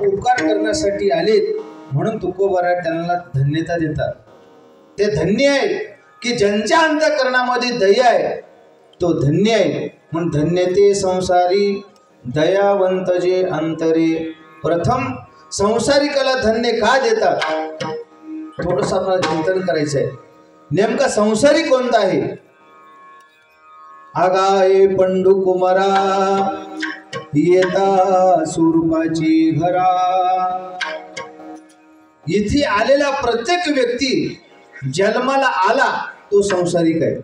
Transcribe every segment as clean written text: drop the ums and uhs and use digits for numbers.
उपकार करण्यासाठी आलेत म्हणून तुकोबाराय त्यांना धन्यता देतात। ते धन्य आहे की ज्यांच्या अंतःकरणामध्ये दया आहे तो धन्य आहे। म्हणून धन्य ते संसारी दयावंत जे अंतरे। प्रथम संसारिकाला धन्य का देतात थोडंसं आपल्याला चिंतन करायचं आहे। नेमका संसारी कोणता आहे? आगाये पंडू कुमारा येता स्वरूपाची घरा। इथे आलेला प्रत्येक व्यक्ती जन्माला आला तो संसारिक आहे।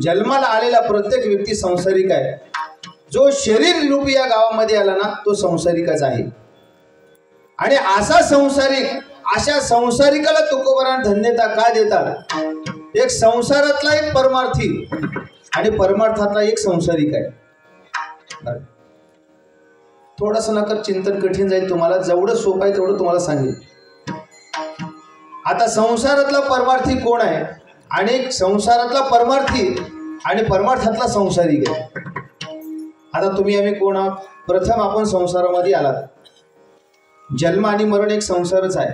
जन्माला आलेला प्रत्येक व्यक्ती संसारिक आहे। जो शरीर रूपी या गावामध्ये आला ना तो संसारिकच आहे। आणि असा संसारिक अशा संसारिकाला तुकोबाराय धन्यता का देतात? एक संसारातला एक परमार्थी आणि परमार्थातला एक संसारिक आहे। थोडंसं नका चिंतन कठीण जाईल तुम्हाला, जेवढं सोपं आहे तेवढं तुम्हाला सांगेल। आता संसारातला परमार्थी कोण आहे आणि संसारातला परमार्थी आणि परमार्थातला संसारिक आहे। आता तुम्ही आम्ही कोण आहात? प्रथम आपण संसारामध्ये आलात। जन्म आणि मरण एक संसारच आहे।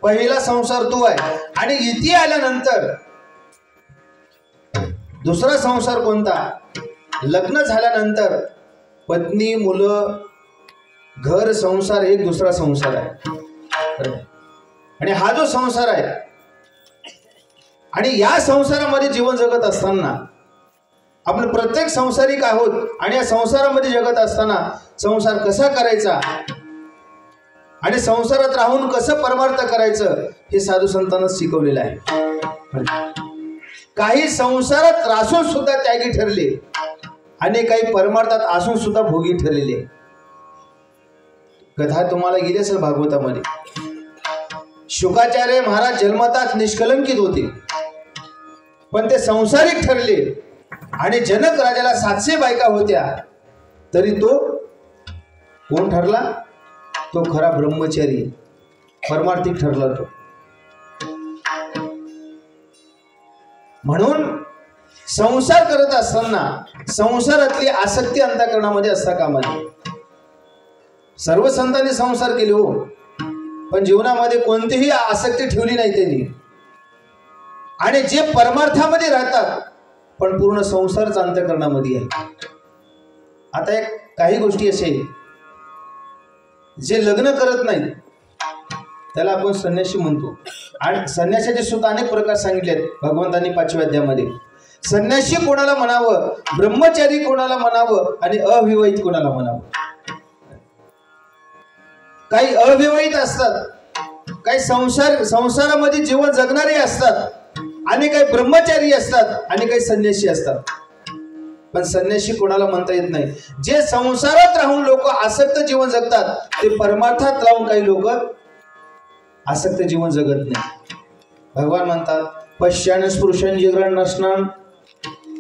पहिला संसार तो आहे आणि इथे आल्यानंतर दुसरा संसार कोणता? लग्न झाल्यानंतर पत्नी मुलं घर संसार एक दुसरा संसार आहे। आणि हा जो संसार आहे आणि या संसारामध्ये जीवन जगत असताना आपण प्रत्येक संसारिक आहोत आणि या संसारामध्ये जगत असताना संसार कसा करायचा आणि संसारात राहून कसं परमार्थ करायचं हे साधू संतांना शिकवलेलं आहे। काही संसारात रासून सुद्धा त्यागी ठरले आणि काही परमार्थात असून सुद्धा भोगी ठरलेले। कथा तुम्हाला गेली असेल भागवतामध्ये। शुकाचार्य महाराज जन्मताच निष्कलंकित होते पण ते संसारिक ठरले आणि जनक राजाला 700 बायका होत्या तरी तो कोण ठरला? तो खरा ब्रह्मचारी परमार्थिक ठरला तो। म्हणून संसार करत असताना संसारातली आसक्ती अंतःकरणामध्ये असता कामा नये। सर्व संतांनी संसार केले हो पण जीवनामध्ये कोणतीही आसक्ती ठेवली नाही त्यांनी। आणि जे परमार्थामध्ये राहतात पण पूर्ण संसारच अंतःकरणामध्ये आहे। आता एक काही गोष्टी असे जे लग्न करत नाही त्याला आपण संन्यासी म्हणतो आणि संन्यासाचे सुद्धा अनेक प्रकार सांगितलेत भगवंतांनी 5व्या अध्यायामध्ये। संन्यासी कोणाला म्हणावं, ब्रह्मचारी कोणाला म्हणावं आणि अविवाहित कोणाला म्हणावं। काही अविवाहित असतात, काही संसारामध्ये जीवन जगणारे असतात आणि काही ब्रह्मचारी असतात आणि काही संन्यासी असतात। पण संन्यासी कोणाला म्हणता येत नाही। जे संसारात राहून लोक आसक्त जीवन जगतात ते परमार्थात राहून काही लोक आसक्त जीवन जगत नाही। भगवान म्हणतात पश्यान स्पृशन जिग्रण नसनं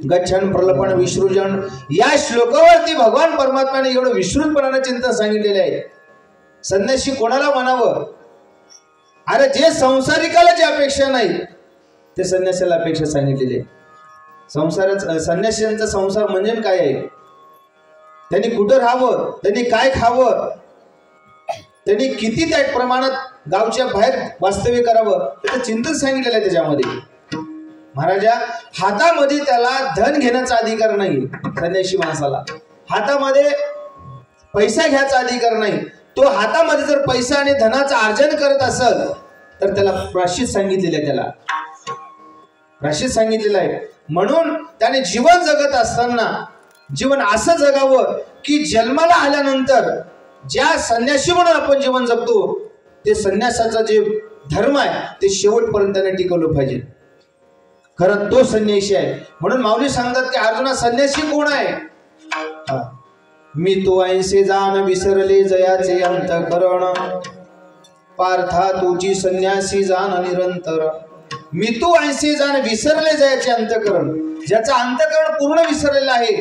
गच्छन प्रलपन विसृजन। या श्लोकावरती भगवान परमात्म्याने एवढं विस्तृतपणाने चिंतन सांगितलेलं आहे। संन्यासी कोणाला म्हणावं? अरे जे संसारिकाला जी अपेक्षा नाही ते संन्यासाला अपेक्षा सांगितलेली आहे। संन्यासींचा संसार म्हणजे काय आहे? त्यांनी कुठं राहावं, त्यांनी काय खावं, त्यांनी किती त्या प्रमाणात गावच्या बाहेर वास्तव्य करावं त्याचं चिंतन सांगितलेलं आहे त्याच्यामध्ये। महाराजा हातामध्ये त्याला धन घेण्याचा अधिकार नाही। संन्यासी माणसाला हातामध्ये पैसा घ्यायचा अधिकार नाही। तो हातामध्ये जर पैसा आणि धनाचं अर्जन करत असेल तर त्याला प्रायश्चित सांगितलेलं आहे। त्याला प्रायश्चित सांगितलेलं आहे। म्हणून त्याने जीवन जगत असताना जीवन असं जगावं की जन्माला आल्यानंतर ज्या संन्यासी म्हणून आपण जीवन जगतो ते संन्यासाचा जे धर्म आहे ते शेवटपर्यंत त्याने टिकवलं पाहिजे। खरं तो संन्यासी आहे। म्हणून माऊली सांगतात की अर्जुना संन्यासी कोण आहे? मी तो ऐसे जाण विसरले जयाचे अंतःकरण पार्था तुझी संन्यासी जाण निरंतर। मी तू ऐसे जाण विसरले जयाचे अंतःकरण, ज्याचा अंतःकरण पूर्ण विसरलेला आहे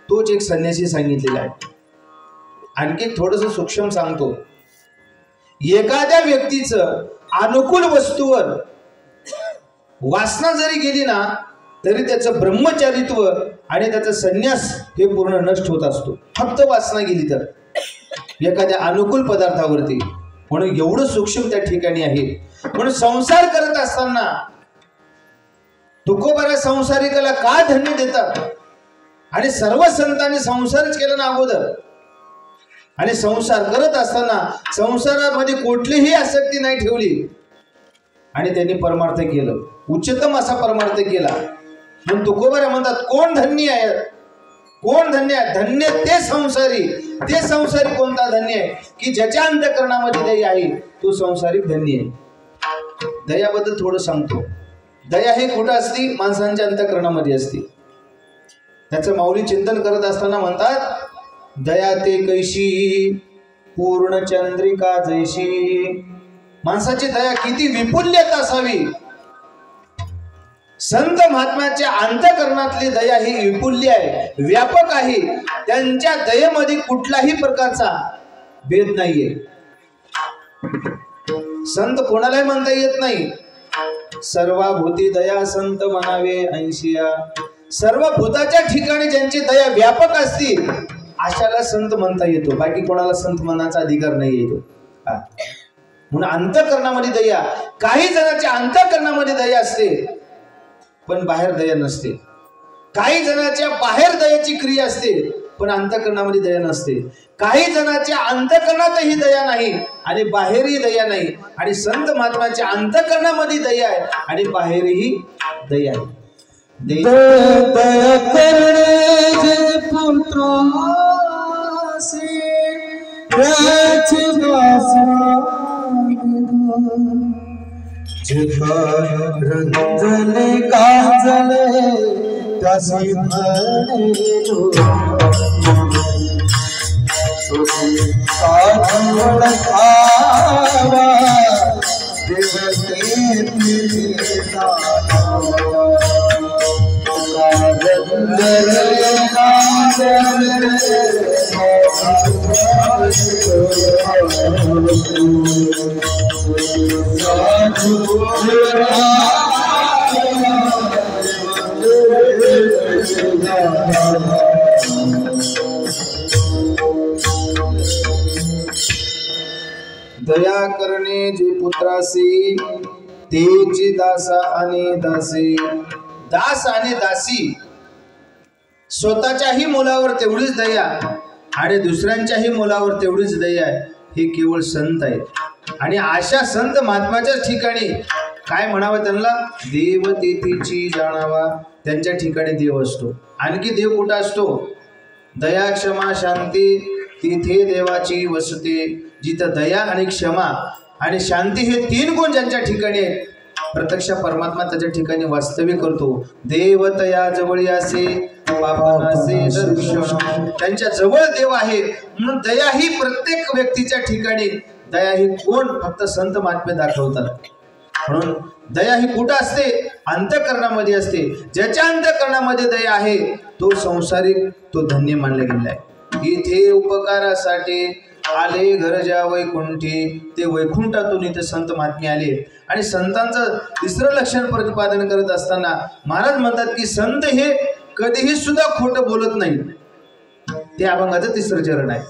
तोच एक संन्यासी सांगितलेला आहे। आणखी थोडंसं सूक्ष्म सांगतो, एखाद्या व्यक्तीचं अनुकूल वस्तूवर वासना जरी गेली ना तरी त्याचं ब्रह्मचारित्व आणि त्याचा संन्यास हे पूर्ण नष्ट होत असतो, फक्त वासना गेली तर। एखाद्या अनुकूल पदार्थावरती, म्हणून एवढं सूक्ष्म त्या ठिकाणी आहे. म्हणून संसार करत असताना तुकोबारा संसारिकाला का धन्य देतात? आणि सर्व संतांनी संसारच केला ना अगोदर. आणि संसार करत असताना संसारामध्ये कुठलीही आसक्ती नाही ठेवली आणि त्यांनी परमार्थ केलं, उच्चतम असा परमार्थ केला. म्हणून तुकोबारा म्हणतात कोण धन्य आहे? कोण धन्य आहे? धन्य ते संसारी कोणता धन्य आहे की ज्याच्या अंतःकरणामध्ये दया आहे, तो संसारिक धन्य आहे. दयाबद्दल थोडं सांगतो. दया हे कुठं असते? माणसांच्या अंतःकरणामध्ये असते. त्याचं माऊली चिंतन करत असताना म्हणतात, दया ते कैशी पूर्ण चंद्रिका जैशी. माणसाची दया किती विपुल्यत असावी. संत महात्म्याच्या अंतःकरणातली दया ही विपुल्य आहे, व्यापक आहे. त्यांच्या दयेमध्ये कुठलाही प्रकारचा भेद नाहीये. संत कोणालाही म्हणता येत नाही. सर्वभूती दया संत म्हणावे ऐंशिया. सर्व भूताच्या ठिकाणी ज्यांची दया व्यापक असते अशाला संत म्हणता येतो. बाकी कोणाला संत म्हणायचा अधिकार नाही येतो. म्हणून अंतःकरणामध्ये दया, काही जणांच्या अंतःकरणामध्ये दया असते पण बाहेर दया नसते. काही जणांच्या बाहेर दयाची क्रिया असते पण अंतःकरणामध्ये दया नसते. काही जणांच्या अंतःकरणातही दया नाही आणि बाहेरही दया नाही. आणि संत महात्म्याच्या अंतःकरणामध्ये दया आहे आणि बाहेरही दया आहे. दया करणे रंजले काजले त्यासी म्हणेलो साधवळ खावा देवते तिचा रंजले काजले दया करणे जे पुत्रासी तेची दासा आणि दासी. दास आणि दासी स्वतःच्याही मुलावर तेवढीच दया आणि दुसऱ्यांच्याही मुलावर तेवढीच दया आहे. हे केवळ संत आहेत. आणि अशा संत महात्म्याच्या ठिकाणी काय म्हणावं त्यांना? देव तेथीची जाणावा. त्यांच्या ठिकाणी देव असतो. आणखी देव कुठं असतो? दया क्षमा शांती तिथे देवाची वसते. जिथं दया आणि क्षमा आणि शांती हे तीन गुण ज्यांच्या ठिकाणी आहेत, प्रत्यक्ष परमात्मा त्याच्या ठिकाणी वास्तव्य करतो. देव तया जवळ असे पापनासे दर्शन. त्यांच्या जवळ देव आहे. म्हणून दया ही प्रत्येक व्यक्तीच्या ठिकाणी, दया ही कोण? फक्त संत महात्मे दाखवतात. म्हणून दया ही कुठं असते? अंतःकरणामध्ये असते. ज्याच्या अंतःकरणामध्ये दया आहे तो संसारिक, तो धन्य मानला गेला आहे. इथे उपकारासाठी आले घरजा वैकुंठी. ते वैकुंठातून इथे संत महात्मे आले. आणि संतांचं तिसरं लक्षण प्रतिपादन करत असताना महाराज म्हणतात की संत हे कधीही सुद्धा खोटं बोलत नाही. ते अभंगाचं तिसरं चरण आहे.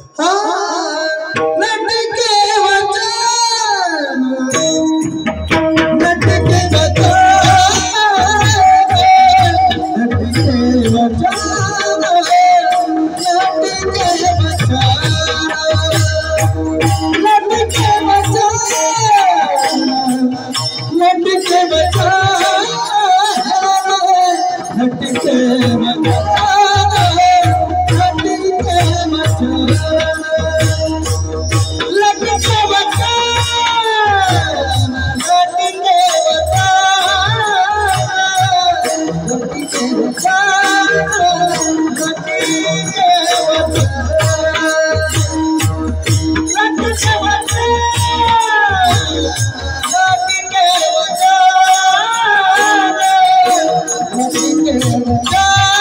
Yeah.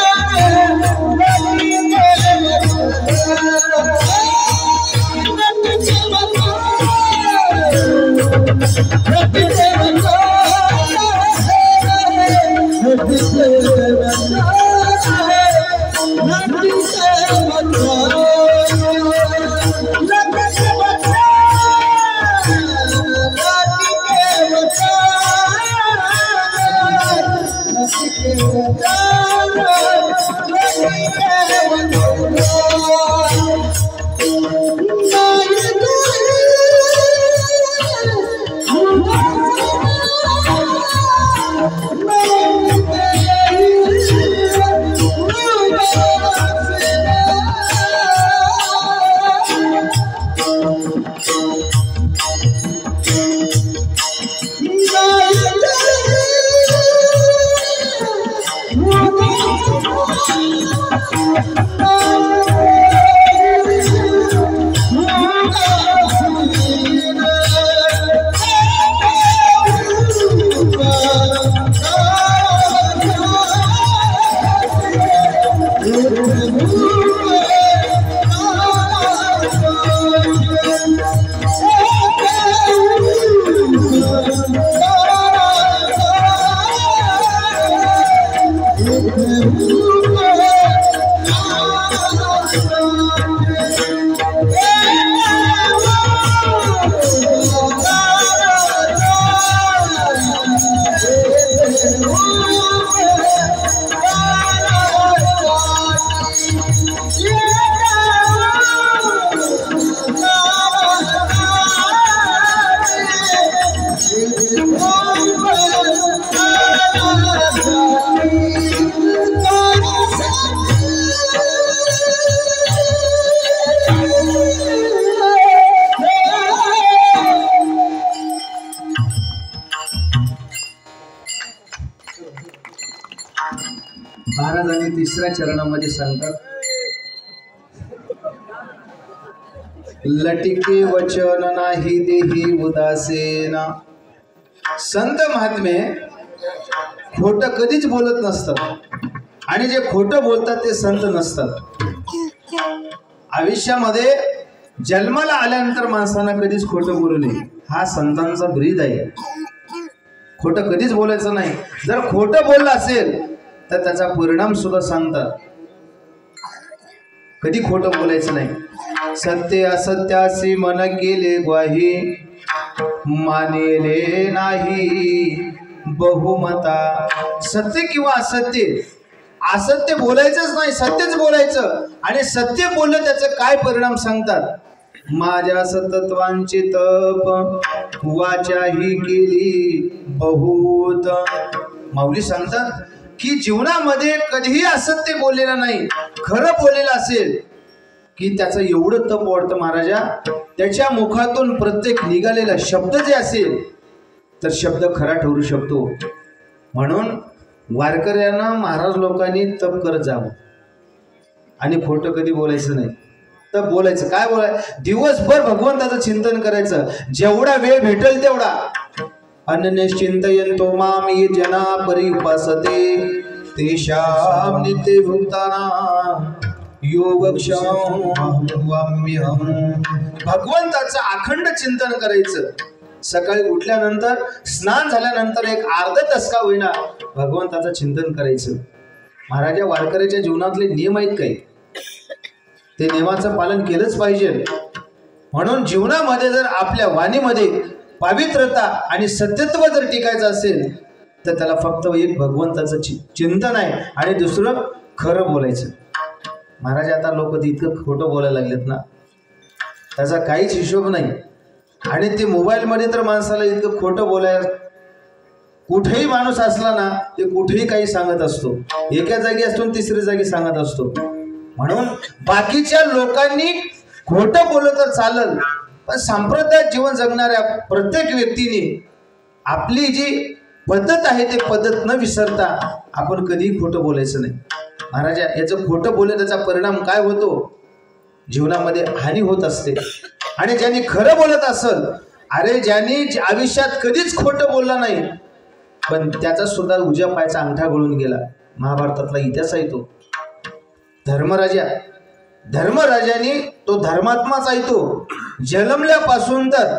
महाराजांनी तिसऱ्या चरणामध्ये सांगतात, लटिके वचन नाही देही उदासीना. संत महात्मे खोटं कधीच बोलत नसतात आणि जे खोटं बोलतात ते संत नसतात. आयुष्यामध्ये जन्माला आल्यानंतर माणसांना कधीच खोटं बोलू नये, हा संतांचा ब्रीद आहे. खोटं कधीच बोलायचं नाही. जर खोटं बोललं असेल तर त्याचा परिणाम सुद्धा सांगतात. कधी खोटं बोलायचं नाही. सत्य असत्यासी मन केले ग्वाही, मानेले नाही बहुमता. सत्य किंवा असत्य, असत्य बोलायचंच नाही, सत्यच बोलायचं. आणि सत्य बोललं त्याचं काय परिणाम सांगतात. माझ्या सतत्वांची तप वाचाही केली बहुत. माऊली सांगतात की जीवनामध्ये कधीही असत्य बोललेलं नाही, खरं बोललेलं असेल की त्याचं एवढं तप वाढतं महाराजा. त्याच्या मुखातून प्रत्येक निघालेला शब्द जे असेल तर शब्द खरा ठरू शकतो. म्हणून वारकऱ्यांना महाराज लोकांनी तप करत जावं आणि खोटं कधी बोलायचं नाही. तप बोलायचं, काय बोलायचं, दिवसभर भगवंताचं चिंतन करायचं, जेवढा वेळ भेटेल तेवढा. अनन्यश्चिंतयन्तो मां ये जना परिउपासते तेषां नित्यभूतानां योगक्षेमं. भगवंताचं अखंड चिंतन करायचं. सकाळी उठल्यानंतर, स्नान झाल्यानंतर एक अर्धा तास का होईना भगवंताचं चिंतन करायचं. महाराजा वारकऱ्याच्या जीवनातले नियम आहेत काही, ते नियमाचं पालन केलंच पाहिजे. म्हणून जीवनामध्ये जर आपल्या वाणीमध्ये पवित्रता आणि सत्यत्व जर टिकायचं असेल तर त्याला फक्त एक भगवंताचं चिंतन आहे आणि दुसरं खरं बोलायचं. महाराज आता लोक इतकं खोटं बोलायला लागलेत ना, त्याचा काहीच हिशोब नाही. आणि ते मोबाईलमध्ये तर माणसाला इतकं खोटं बोलायला, कुठेही माणूस असला ना ते कुठेही काही सांगत असतो, एका जागी असतो तिसऱ्या जागी सांगत असतो. म्हणून बाकीच्या लोकांनी खोटं बोललं तर चालल, पण सांप्रदायिक जीवन जगणाऱ्या प्रत्येक व्यक्तीने आपली जी पद्धत आहे ते पद्धत न विसरता आपण कधीही खोटं बोलायचं नाही. महाराजा याचं खोटं बोललं त्याचा परिणाम काय होतो, जीवनामध्ये हानी होत असते. आणि ज्यांनी खरं बोलत असल, अरे ज्यांनी आयुष्यात कधीच खोटं बोलला नाही पण त्याचा सुद्धा उजव्या पायाचा अंगठा गळून गेला. महाभारतातला इतिहास आहे तो. धर्मराजाने तो धर्मात्माच आहे तो. जन्मल्यापासून तर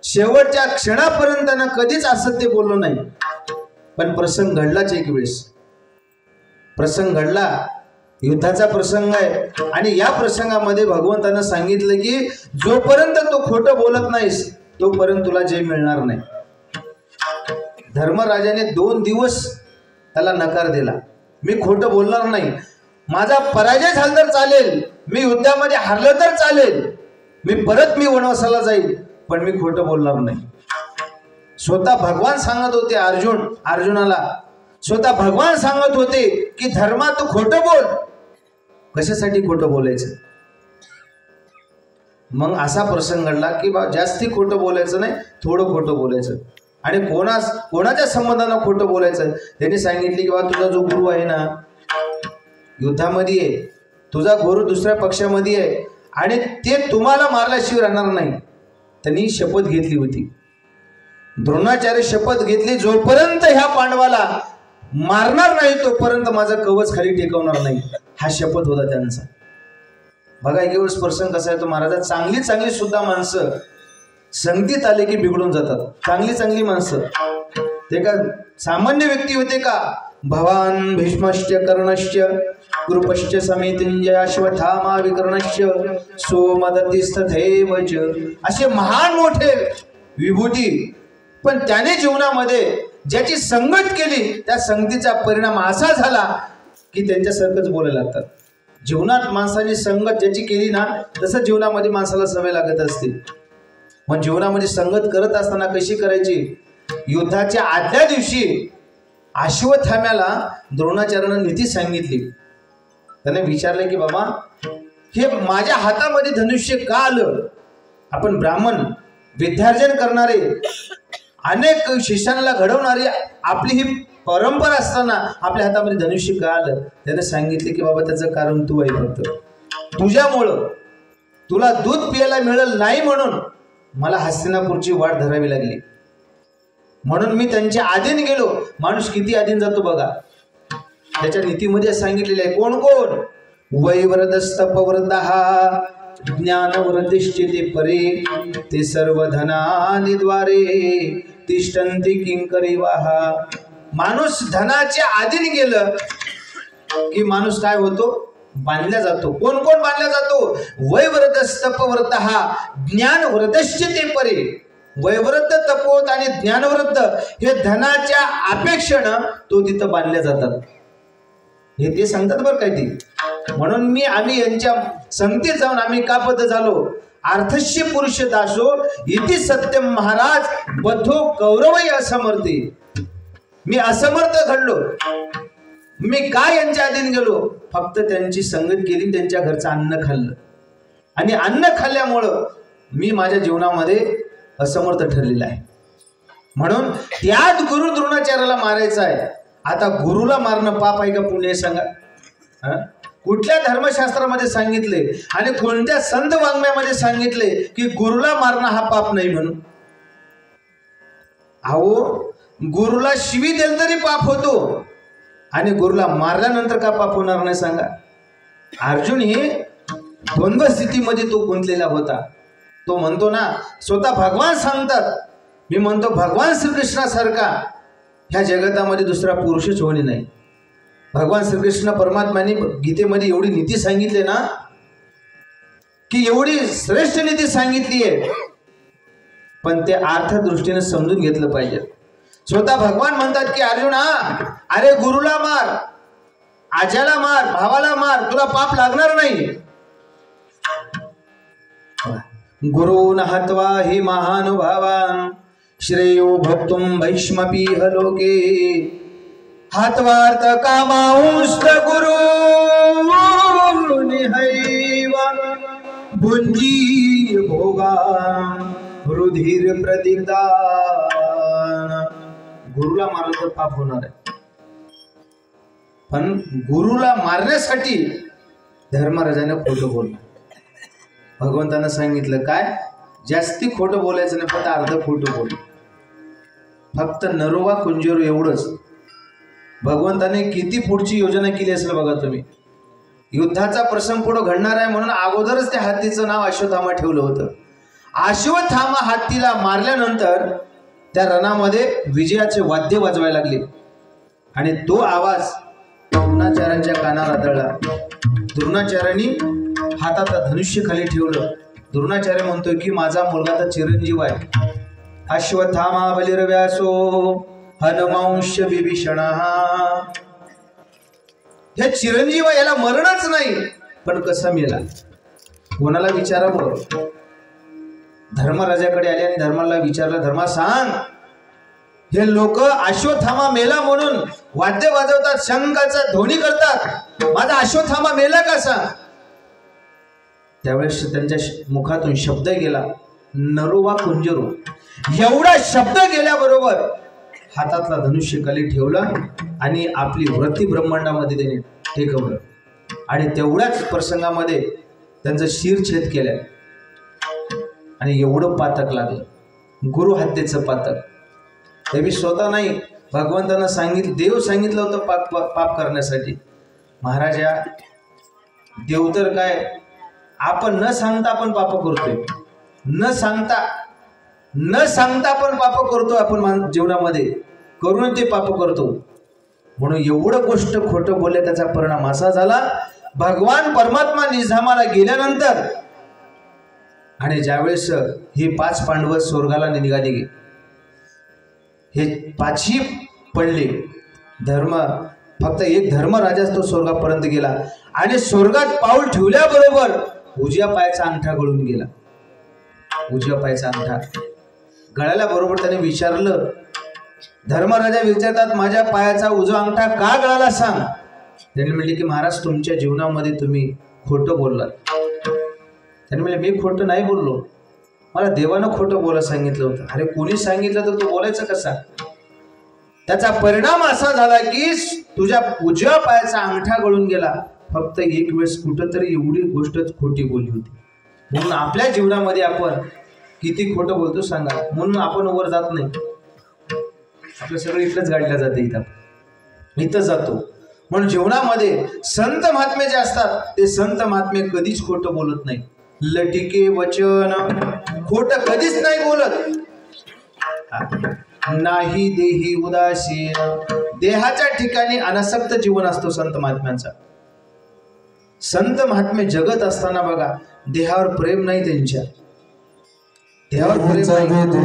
शेवटच्या क्षणापर्यंत त्यानं कधीच असत्य बोललो नाही. पण प्रसंग घडलाच एक वेळेस. प्रसंग घडला, युद्धाचा प्रसंग आहे आणि या प्रसंगामध्ये भगवंतानं सांगितलं की जोपर्यंत तू खोटं बोलत नाहीस तोपर्यंत तुला जय मिळणार नाही. धर्मराजाने 2 दिवस त्याला नकार दिला. मी खोटं बोलणार नाही, माझा पराजय झाला तर चालेल, मी युद्धामध्ये हारलं तर चालेल, मी परत वनवासाला जाईल, पण मी खोटं बोलणार नाही. स्वतः भगवान सांगत होते अर्जुनाला, स्वतः भगवान सांगत होते की धर्मा तू खोटं बोल. कशासाठी खोटं बोलायचं. मग असा प्रसंग घडला की जास्ती खोटं बोलायचं नाही, थोडं खोटं बोलायचं. आणि कोणाच्या संबंधानं खोटं बोलायचं. त्यांनी सांगितले की बाबा तुझा जो गुरु आहे ना युद्धामध्ये आहे, तुझा गुरु दुसऱ्या पक्षामध्ये आहे आणि ते तुम्हाला मारल्याशिवाय राहणार नाही. त्यांनी शपथ घेतली होती. द्रोणाचार्य शपथ घेतली, जोपर्यंत ह्या पांडवाला मारणार नाही तोपर्यंत माझं कवच खाली टेकवणार नाही, हा शपथ होता त्यांचा. बघा एक वेळेस प्रसंग कसा आहे तो महाराजा. चांगली सुद्धा माणसं संगतीत आले की बिघडून जातात. चांगली माणसं ते का सामान्य व्यक्ती होते का. भवान भीष्मश्च कर्णश्च कृपश्च समितिंजय अश्वत्थामा विकर्णश्च सोमदत्तिस्तथैवच, असे महान मोठे विभूती. पण त्याने जीवनामध्ये ज्याची संगत केली त्या संगतीचा परिणाम असा झाला की त्यांच्यासारखंच बोलायला लागतात. जीवनात माणसाची संगत ज्याची केली ना तसं जीवनामध्ये माणसाला सवय लागत असते. मग जीवनामध्ये संगत करत असताना कशी करायची. युद्धाच्या आदल्या दिवशी अश्वत्थाम्याला द्रोणाचार्यानं नीती सांगितली. त्याने विचारलं की बाबा हे माझ्या हातामध्ये धनुष्य का आलं. आपण ब्राह्मण विद्यार्जन करणारे, अनेक शिष्यांना घडवणारी आपली ही परंपरा असताना आपल्या हातामध्ये धनुष्य का आलं? त्याने सांगितले की बाबा त्याचं कारण तू आहे, फक्त तुझ्यामुळं तुला दूध पियाला मिळेल नाही म्हणून मला हस्तिनापूरची वाट धरावी लागली, म्हणून मी त्यांच्या आधीन गेलो. माणूस किती आधीन जातो बघा, त्याच्या नीतीमध्ये सांगितलेले आहे. कोण कोण? वैवरदस्तपवृतः ज्ञानवृद्धिष्ठिते परे ते सर्व धनानिद्वारे तिष्ठन्ति किंकरीवाः. माणूस धनाच्या आधीन गेलं की माणूस काय होतो? बांधल्या जातो. कोण कोण बांधल्या जातो? वैवरदस्तपवृतः ज्ञानवृद्धिष्ठिते परे. वैवृद्ध, तपोत आणि ज्ञानवृद्ध हे धनाच्या अपेक्षेनं तो तिथं बांधल्या जातात. हे ते सांगतात बरं काय ती. म्हणून आम्ही यांच्या संगतीत जाऊन आम्ही का बद्ध झालो? अर्थस्य पुरुष दासो इति सत्यम महाराज बद्धो कौरवही असमर्थी. मी असमर्थ घडलो. मी काय यांच्या अधीन गेलो? फक्त त्यांची संगत केली, त्यांच्या घरचं अन्न खाल्लं, आणि अन्न खाल्ल्यामुळं मी माझ्या जीवनामध्ये असमर्थ ठरलेला आहे. म्हणून त्यात गुरु द्रोणाचार्याला मारायचा आहे. आता गुरुला मारणं पाप आहे का पुण्य आहे सांगा? कुठल्या धर्मशास्त्रामध्ये सांगितले आणि कोणत्या संत वाङ्मयामध्ये सांगितले की गुरुला मारणं हा पाप नाही म्हणून? अहो, गुरुला शिवी दिल तरी पाप होतो आणि गुरुला मारल्यानंतर का पाप होणार नाही सांगा? अर्जुन हे द्वंद्व स्थितीमध्ये तो गुंतलेला होता. तो म्हणतो ना, स्वतः भगवान सांगतात, मी म्हणतो भगवान श्रीकृष्णासारखा ह्या जगतामध्ये दुसरा पुरुषच होणे नाही. भगवान श्रीकृष्ण परमात्म्याने गीतेमध्ये एवढी नीती सांगितली ना, की एवढी श्रेष्ठ नीती सांगितली आहे, पण ते अर्थदृष्टीने समजून घेतलं पाहिजे. स्वतः भगवान म्हणतात की अर्जुना, अरे गुरुला मार, आज्याला मार, भावाला मार, तुला पाप लागणार नाही. गुरुन हत्वा हि महानुभावान श्रेयो भक्तुम भैष्मपीह लोके हत्वार्थ कामांश्च गुरु निहैव भुंजी भोगा रुधिर प्रदिग्धान. गुरुला मारलं तर पाप होणार आहे, पण गुरुला मारण्यासाठी धर्मराजाने खोटं बोललं. भगवंतानं सांगितलं काय? जास्ती खोटं बोलायचं नाही, फक्त अर्ध खोटं बोल, फक्त नरोवा कुंजेरू एवढंच. भगवंताने किती पुढची योजना केली असेल बघा तुम्ही. युद्धाचा प्रसंग पुढे घडणार आहे म्हणून अगोदरच त्या हत्तीचं नाव अश्वत्थामा ठेवलं होतं. अश्वत्थामा हत्तीला मारल्यानंतर त्या रणामध्ये विजयाचे वाद्य वाजवायला लागले आणि तो आवाज द्रोणाचार्यांच्या कानावर आदळला. द्रोणाचार्यांनी हातात धनुष्य खाली ठेवलं. द्रोणाचार्य म्हणतोय की माझा मुलगा तर चिरंजीव आहे. अश्वत्थामा बलिर्व्यासो हनुमांश विभीषण. हे चिरंजीव याला मरणच नाही, पण कसा मेला? कोणाला विचारावं? धर्मराजाकडे आले आणि धर्माला विचारलं, धर्मा सांग, हे लोक अश्वत्थामा मेला म्हणून वाद्य वाजवतात, शंखाचा ध्वनी करतात, माझा अश्वत्थामा मेला का सांग. त्यावेळेस त्यांच्या मुखातून शब्द गेला, नरोवा कुंजरू. एवढा शब्द गेल्याबरोबर हातातला धनुष्य खाली ठेवला आणि आपली वृत्ती ब्रह्मांडामध्ये त्याने टेकवलं आणि तेवढ्याच प्रसंगामध्ये त्यांचं शिरछेद केलं आणि एवढं पातक लागलं, गुरु हत्येचं पातक. ते बी स्वतः नाही, भगवंतानं सांगितलं, देव सांगितलं होतं पाप करण्यासाठी. महाराजा, देव तर काय, आपण न सांगता आपण पाप करतोय, न सांगता आपण पाप करतो. आपण जीवनामध्ये करून ते पाप करतो. म्हणून एवढं गोष्ट खोटं बोलले, त्याचा परिणाम असा झाला, भगवान परमात्मा निजामाला गेल्यानंतर आणि ज्यावेळेस हे 5 पांडव स्वर्गाला निघाले, हे 5ही पडले. फक्त एक धर्मराजाच तो स्वर्गापर्यंत गेला आणि स्वर्गात पाऊल ठेवल्याबरोबर उजव्या पायाचा अंगठा गळून गेला. उजव्या पायाचा अंगठा गळाल्या बरोबर त्याने विचारलं, धर्मराजा विचारतात, माझ्या पायाचा उजवा अंगठा का गळाला सांग. त्यांनी म्हणले की महाराज, तुमच्या जीवनामध्ये तुम्ही खोटं बोललात. त्यांनी म्हणले, मी खोटं नाही बोललो, मला देवानं खोटं बोलायला सांगितलं होतं. अरे कोणी सांगितलं तर तू बोलायचं कसा? त्याचा परिणाम असा झाला की तुझ्या उजव्या पायाचा अंगठा गळून गेला. फक्त एक वेळेस कुठंतरी एवढी गोष्टच खोटी बोलली होती. म्हणून आपल्या जीवनामध्ये आपण किती खोटं बोलतो सांगा. म्हणून आपण वर जात नाही. आपलं सगळं इथलंच गाडीला जाते, इथं जातो. म्हणून जीवनामध्ये संत महात्मे जे असतात ते संत महात्मे कधीच खोटं बोलत नाही. लटिके वचन खोटं कधीच नाही बोलत. नाही देही उदासीन, देहाच्या ठिकाणी अनासक्त जीवन असतो संत महात्म्यांचा. संत महात्मे जगत असताना बघा देहावर प्रेम नाही, त्यांच्या देहावर प्रेम नाही.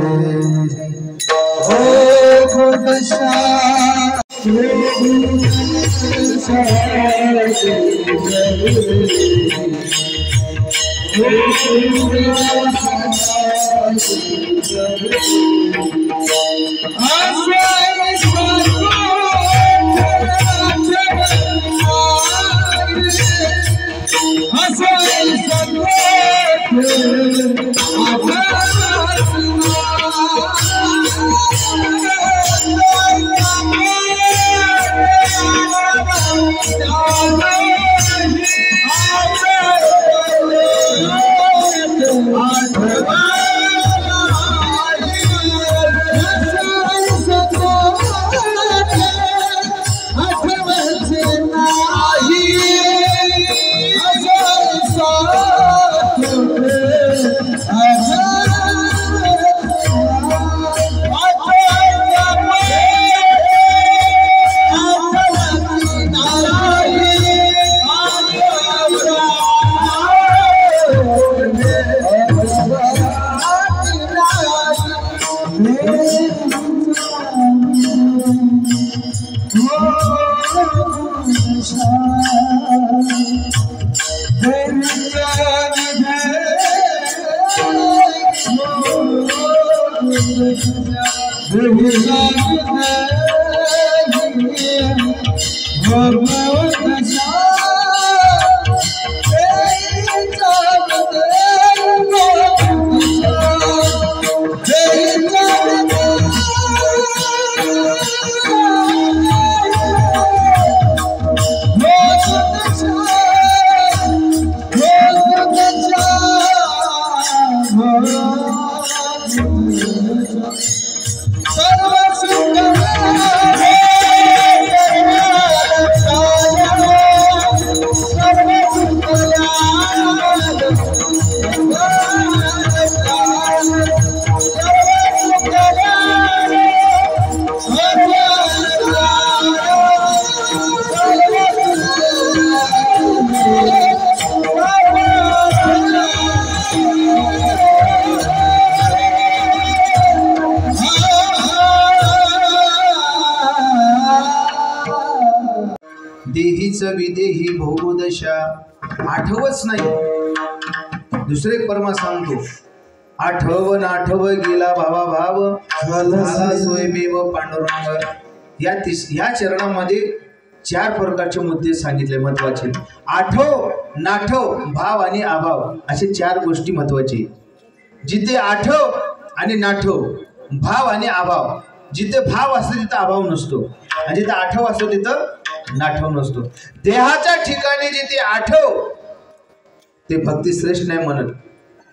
देहीच विदेही भोगदशा आठवच नाही. दुसरे परमा सांगतो, आठव नाठव गेला भावा भाव झाला स्वयमेव पांडुरंग. या चरणामध्ये 4 प्रकारचे मुद्दे सांगितले महत्वाचे. आठव, नाठव, भाव आणि अभाव असे 4 गोष्टी महत्वाचे. जिथे आठव आणि नाठव, भाव आणि अभाव, जिथे भाव असतो तिथं अभाव नसतो आणि जिथे आठव असतो तिथं नाठव नसतो. देहाच्या ठिकाणी जिथे आठव ते भक्ती श्रेष्ठ नाही म्हणत.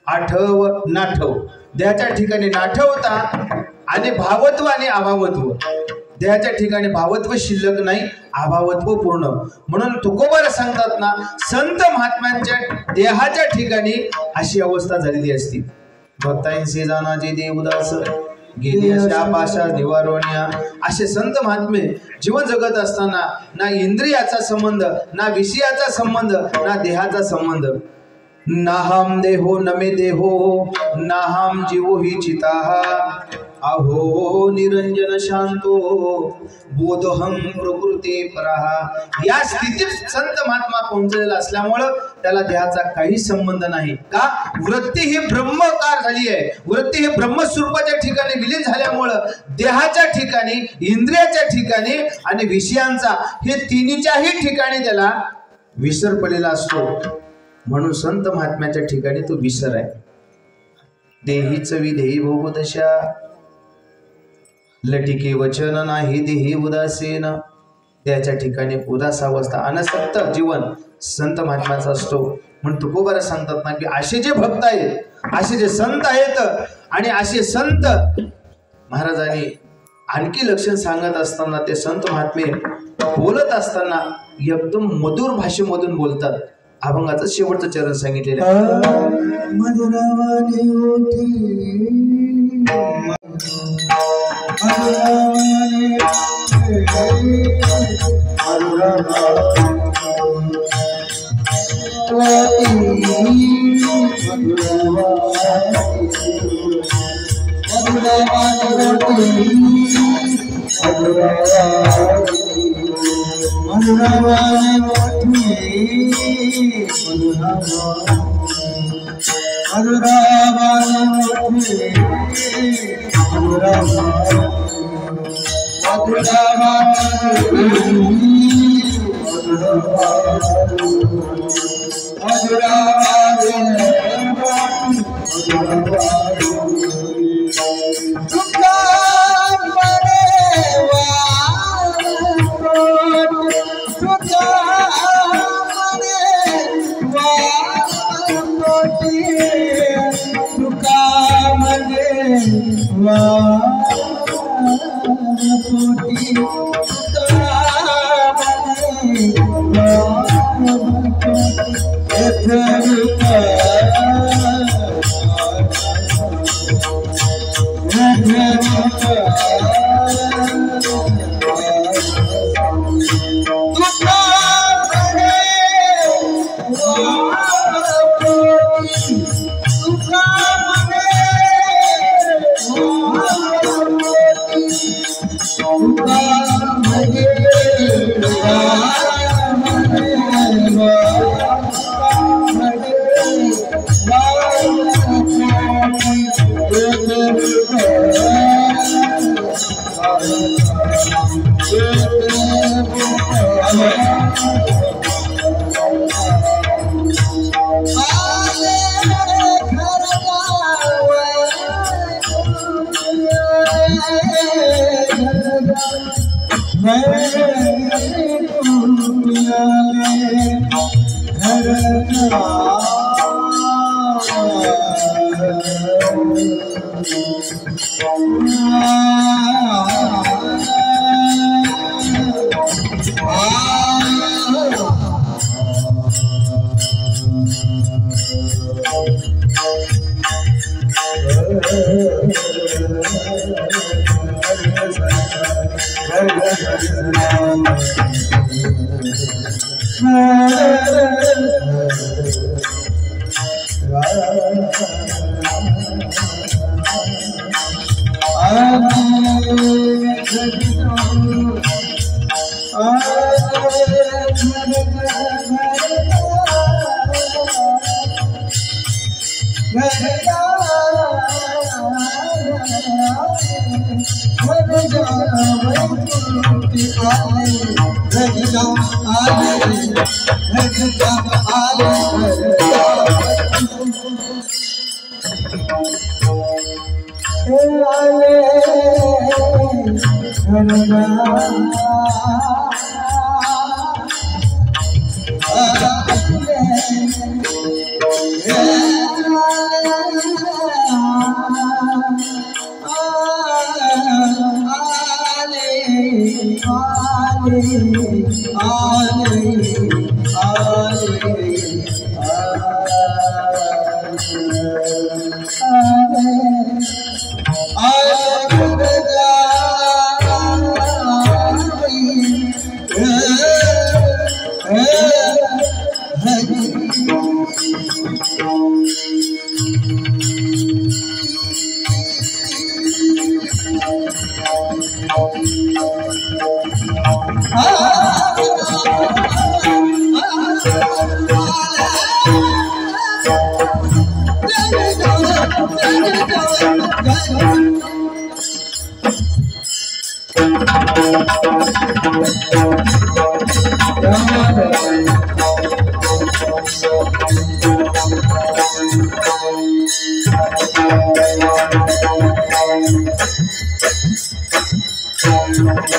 आठव नाठव, देहाच्या ठिकाणी नाठवता आणि भावत्व आणि अभावत्व. देहाच्या ठिकाणी भावत्व शिल्लक नाही, अभावत्व पूर्ण. म्हणून तुकोबाला सांगतात ना, संत महात्म्यांच्या देहाच्या ठिकाणी अशी अवस्था झालेली असती. भक्तांशी जाणाचे देवदास गेली अशा पाशा निवारोनिया. असे संत महात्मे जीवन जगत असताना ना इंद्रियाचा संबंध, ना विषयाचा संबंध, ना देहाचा संबंध. नाहम देहो न मे देहो, नाहम जीवो हि चिताः, अहो निरंजन शांतो बोधहं प्रकृती परः. या स्थितीत संत महात्मा पोहोचलेला असल्यामुळं त्याला देहाचा काही संबंध नाही. का? वृत्ती ही ब्रह्मकार झाली आहे. वृत्ती ही ब्रह्मस्वरूपाच्या ठिकाणी विलीन झाल्यामुळं देहाच्या ठिकाणी, इंद्रियाच्या ठिकाणी आणि विषयांचा हे तिन्हीच्याही ठिकाणी त्याला विसर पडलेला असतो. म्हणून संत महात्म्याच्या ठिकाणी तो विसर आहे. देहीच विदेही भोगदशा. लटिके वचन नाही देही उदासीन, त्याच्या ठिकाणी उदास अवस्था अनसक्त जीवन संत महात्म्याचा असतो. म्हणून तुकोबारा सांगतात ना की असे जे भक्त आहेत, असे जे संत आहेत, आणि असे संत महाराजांनी आणखी लक्षण सांगत असताना ते संत महात्मे बोलत असताना एकदम मधुर भाषेमधून बोलतात. अभंगाचं शेवटचं चरण सांगितलेलं आहे. मधुरावाने ओठी Ah Yeah.